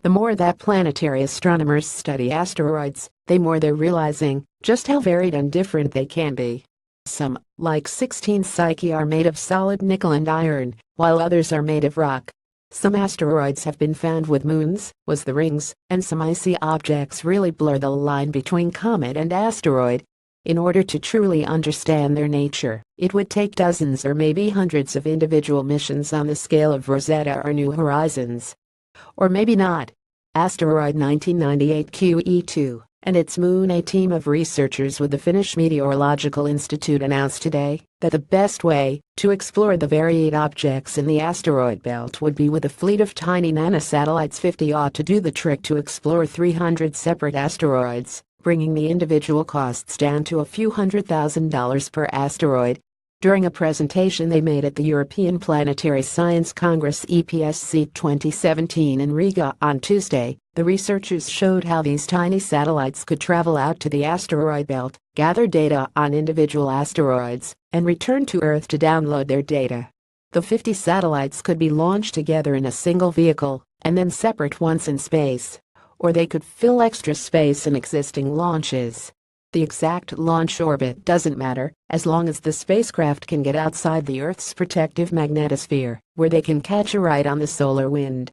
The more that planetary astronomers study asteroids, the more they're realizing just how varied and different they can be. Some, like 16 Psyche, are made of solid nickel and iron, while others are made of rock. Some asteroids have been found with moons, was the rings, and some icy objects really blur the line between comet and asteroid. In order to truly understand their nature, it would take dozens or maybe hundreds of individual missions on the scale of Rosetta or New Horizons. Or maybe not. Asteroid 1998 QE2 and its moon. A team of researchers with the Finnish Meteorological Institute announced today that the best way to explore the varied objects in the asteroid belt would be with a fleet of tiny nanosatellites. 50 ought to do the trick to explore 300 separate asteroids, bringing the individual costs down to a few $100,000 per asteroid. During a presentation they made at the European Planetary Science Congress EPSC 2017 in Riga on Tuesday, the researchers showed how these tiny satellites could travel out to the asteroid belt, gather data on individual asteroids, and return to Earth to download their data. The 50 satellites could be launched together in a single vehicle, and then separate once in space. Or they could fill extra space in existing launches. The exact launch orbit doesn't matter, as long as the spacecraft can get outside the Earth's protective magnetosphere, where they can catch a ride on the solar wind.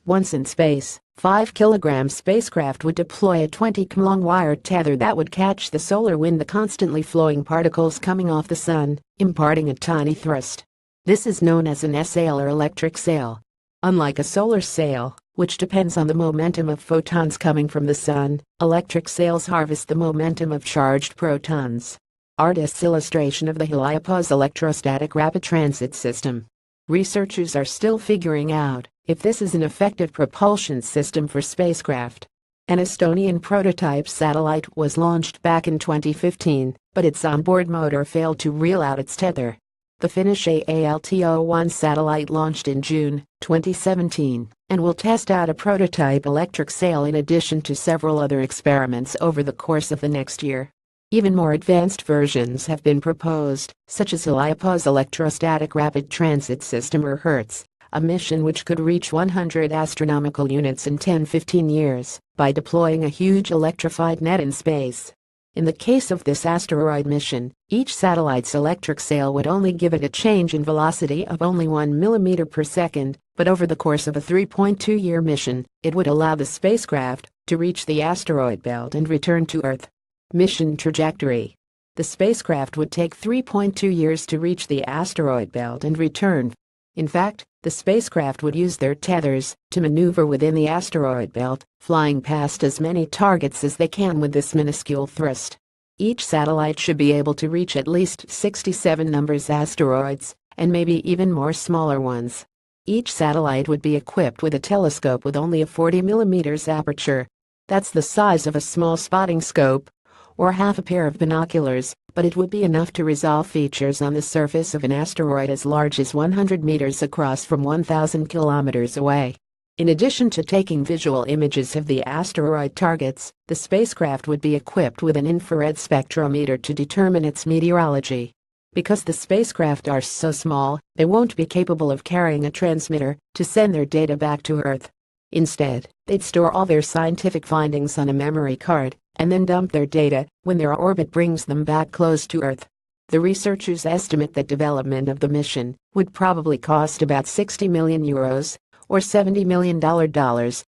Once in space, 5-kilogram spacecraft would deploy a 20-km-long wired tether that would catch the solar wind, the constantly flowing particles coming off the sun, imparting a tiny thrust. This is known as an S-sail or electric sail. Unlike a solar sail, which depends on the momentum of photons coming from the sun, electric sails harvest the momentum of charged protons. Artist's illustration of the Heliopause electrostatic rapid transit system. Researchers are still figuring out if this is an effective propulsion system for spacecraft. An Estonian prototype satellite was launched back in 2015, but its onboard motor failed to reel out its tether. The Finnish AALTO-1 satellite launched in June 2017 and will test out a prototype electric sail in addition to several other experiments over the course of the next year. Even more advanced versions have been proposed, such as Heliopause electrostatic rapid transit system or HERTS, a mission which could reach 100 astronomical units in 10-15 years by deploying a huge electrified net in space. In the case of this asteroid mission, each satellite's electric sail would only give it a change in velocity of only 1 millimeter per second, but over the course of a 3.2-year mission, it would allow the spacecraft to reach the asteroid belt and return to Earth. Mission trajectory. The spacecraft would take 3.2 years to reach the asteroid belt and return. In fact, the spacecraft would use their tethers to maneuver within the asteroid belt, flying past as many targets as they can with this minuscule thrust. Each satellite should be able to reach at least 67 numbers asteroids, and maybe even more smaller ones. Each satellite would be equipped with a telescope with only a 40 mm aperture. That's the size of a small spotting scope, or half a pair of binoculars, but it would be enough to resolve features on the surface of an asteroid as large as 100 meters across from 1,000 kilometers away. In addition to taking visual images of the asteroid targets, the spacecraft would be equipped with an infrared spectrometer to determine its meteorology. Because the spacecraft are so small, they won't be capable of carrying a transmitter to send their data back to Earth. Instead, they'd store all their scientific findings on a memory card and then dump their data when their orbit brings them back close to Earth. The researchers estimate that development of the mission would probably cost about 60 million euros or $70 million,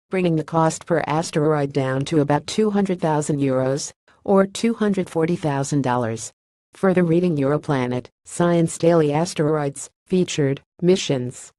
bringing the cost per asteroid down to about 200,000 euros or $240,000. Further reading Europlanet, Science Daily. Asteroids, featured, missions.